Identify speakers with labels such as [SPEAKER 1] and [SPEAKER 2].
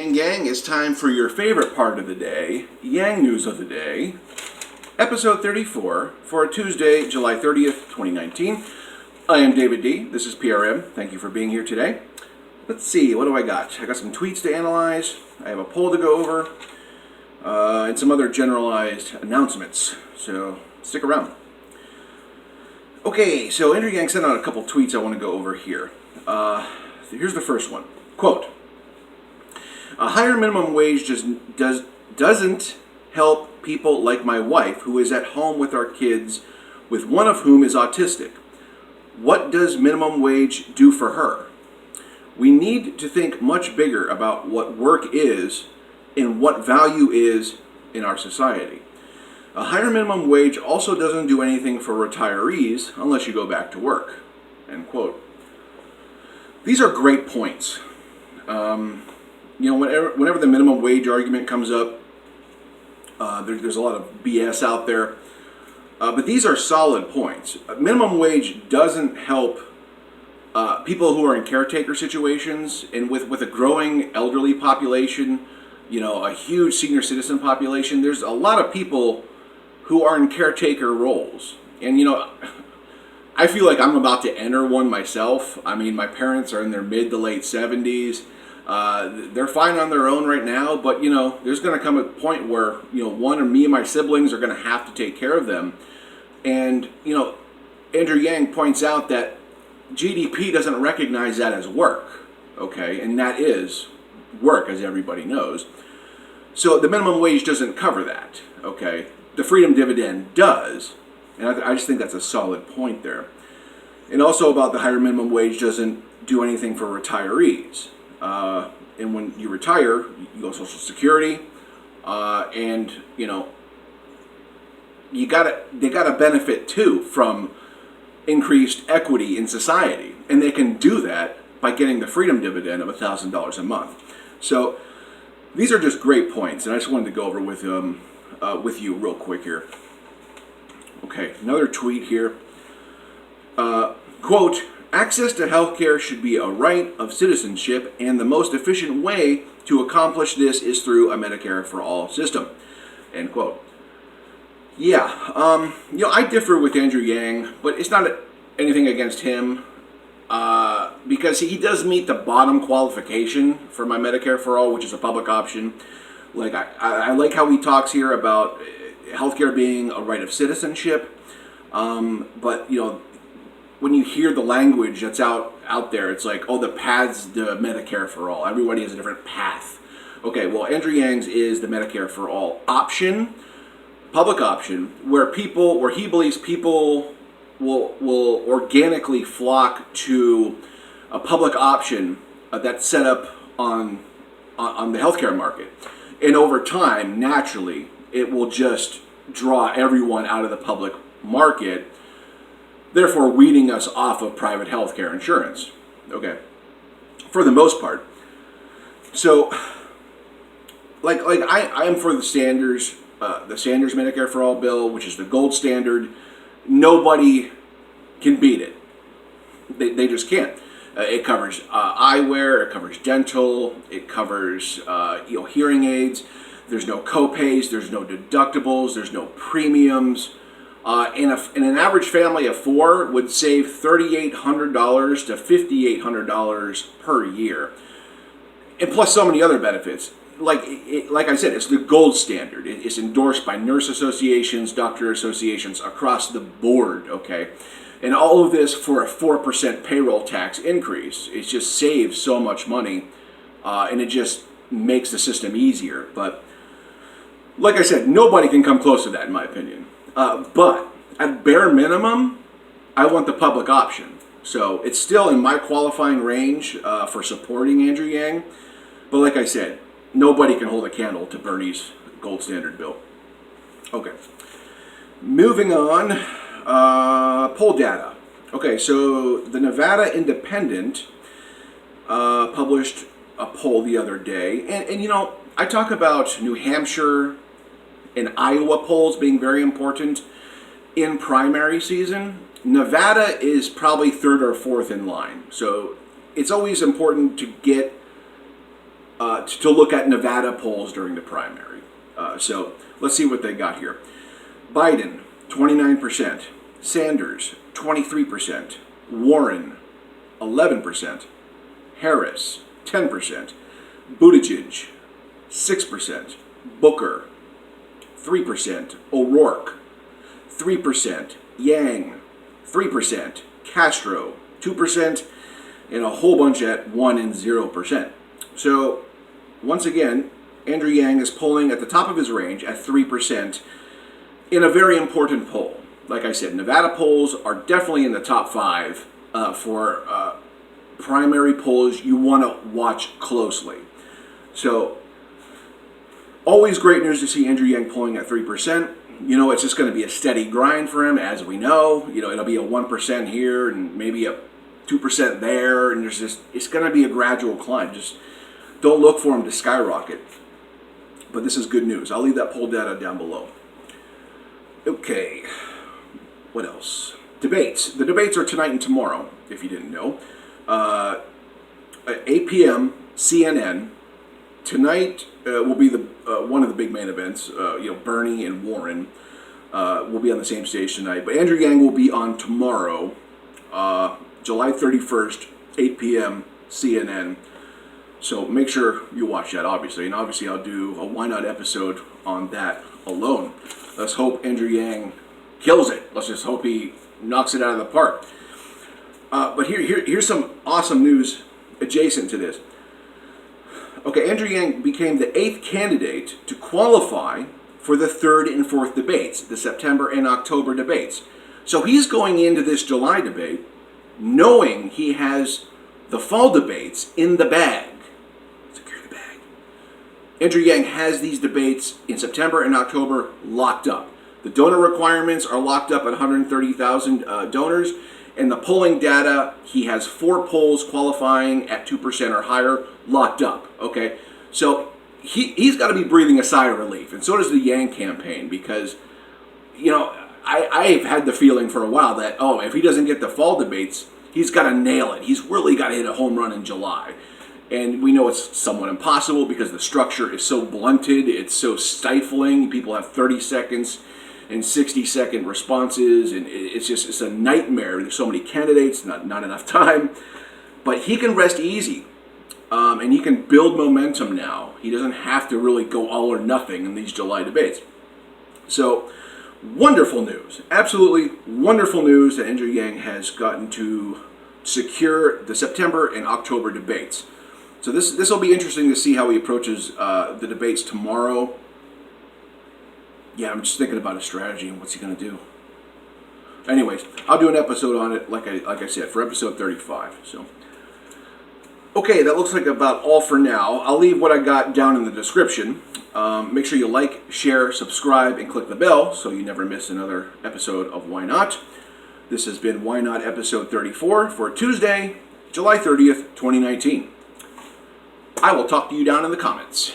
[SPEAKER 1] Yang Gang, it's time for your favorite part of the day, Yang News of the Day, episode 34 for Tuesday, July 30th, 2019. I am David D. This is PRM. Thank you for being here today. Let's see, what do I got? I got some tweets to analyze, I have a poll to go over, and some other generalized announcements, so stick around. Okay, so Andrew Yang sent out a couple tweets I want to go over here. Here's the first one. Quote, a higher minimum wage doesn't help people like my wife, who is at home with our kids, with one of whom is autistic. What does minimum wage do for her? We need to think much bigger about what work is and what value is in our society. A higher minimum wage also doesn't do anything for retirees unless you go back to work. End quote. These are great points. Whenever the minimum wage argument comes up, there's a lot of BS out there. But these are solid points. Minimum wage doesn't help people who are in caretaker situations, and with a growing elderly population, a huge senior citizen population, there's a lot of people who are in caretaker roles. And, I feel like I'm about to enter one myself. I mean, my parents are in their mid to late 70s. They're fine on their own right now, but, there's going to come a point where, one or me and my siblings are going to have to take care of them. And, Andrew Yang points out that GDP doesn't recognize that as work, okay? And that is work, as everybody knows. So the minimum wage doesn't cover that, okay? The freedom dividend does. And I just think that's a solid point there. And also about the higher minimum wage doesn't do anything for retirees. And when you retire, you go Social Security, and they gotta benefit too from increased equity in society, and they can do that by getting the freedom dividend of $1,000 a month. So these are just great points, and I just wanted to go over with you real quick here. Okay, another tweet here. Quote, access to healthcare should be a right of citizenship, and the most efficient way to accomplish this is through a Medicare for all system. End quote. Yeah, I differ with Andrew Yang, but it's not anything against him, because he does meet the bottom qualification for my Medicare for all, which is a public option. Like, I like how he talks here about healthcare being a right of citizenship, but, when you hear the language that's out there, it's like, the path's the Medicare for all. Everybody has a different path. Okay, well, Andrew Yang's is the Medicare for all option, public option, where he believes people will organically flock to a public option that's set up on the healthcare market. And over time, naturally, it will just draw everyone out of the public market, therefore weeding us off of private healthcare insurance. Okay, for the most part. So, I am for the Sanders Medicare for All bill, which is the gold standard. Nobody can beat it. They just can't. It covers eyewear, it covers dental, it covers hearing aids. There's no copays, there's no deductibles, there's no premiums. And an average family of four would save $3,800 to $5,800 per year. And plus so many other benefits. Like I said, it's the gold standard. It's endorsed by nurse associations, doctor associations across the board, okay? And all of this for a 4% payroll tax increase. It just saves so much money, and it just makes the system easier. But like I said, nobody can come close to that in my opinion. But at bare minimum, I want the public option. So it's still in my qualifying range for supporting Andrew Yang. But like I said, nobody can hold a candle to Bernie's gold standard bill. Okay. Moving on, poll data. Okay, so the Nevada Independent published a poll the other day. And I talk about New Hampshire and Iowa polls being very important in primary season. Nevada is probably third or fourth in line. So it's always important to get to look at Nevada polls during the primary. So let's see what they got here. Biden, 29%. Sanders, 23%. Warren, 11%. Harris, 10%. Buttigieg, 6%. Booker, 3%. O'Rourke, 3%. Yang, 3%. Castro, 2%. And a whole bunch at 1 and 0%. So, once again, Andrew Yang is polling at the top of his range at 3% in a very important poll. Like I said, Nevada polls are definitely in the top 5 for primary polls you want to watch closely. So, always great news to see Andrew Yang polling at 3%. You know, it's just going to be a steady grind for him, as we know. You know, it'll be a 1% here and maybe a 2% there, and it's going to be a gradual climb. Just don't look for him to skyrocket. But this is good news. I'll leave that poll data down below. Okay, what else? Debates. The debates are tonight and tomorrow, if you didn't know. At 8 p.m., CNN. Tonight will be the one of the big main events. Bernie and Warren will be on the same stage tonight. But Andrew Yang will be on tomorrow, July 31st, 8 p.m., CNN. So make sure you watch that, obviously. And obviously I'll do a Why Not episode on that alone. Let's hope Andrew Yang kills it. Let's just hope he knocks it out of the park. But here's some awesome news adjacent to this. Okay, Andrew Yang became the 8th candidate to qualify for the 3rd and 4th debates, the September and October debates. So he's going into this July debate knowing he has the fall debates in the bag. Secure the bag. Andrew Yang has these debates in September and October locked up. The donor requirements are locked up at 130,000 donors. And the polling data, he has 4 polls qualifying at 2% or higher locked up, okay? So he's got to be breathing a sigh of relief, and so does the Yang campaign, because, I've had the feeling for a while that, if he doesn't get the fall debates, he's got to nail it. He's really got to hit a home run in July. And we know it's somewhat impossible because the structure is so blunted, it's so stifling. People have 30 seconds and 60-second responses, and it's a nightmare. There's so many candidates, not enough time. But he can rest easy, and he can build momentum now. He doesn't have to really go all or nothing in these July debates. So, wonderful news. Absolutely wonderful news that Andrew Yang has gotten to secure the September and October debates. So this will be interesting to see how he approaches the debates tomorrow. Yeah, I'm just thinking about his strategy and what's he going to do. Anyways, I'll do an episode on it, like I said, for episode 35. So, okay, that looks like about all for now. I'll leave what I got down in the description. Make sure you like, share, subscribe, and click the bell so you never miss another episode of Why Not. This has been Why Not episode 34 for Tuesday, July 30th, 2019. I will talk to you down in the comments.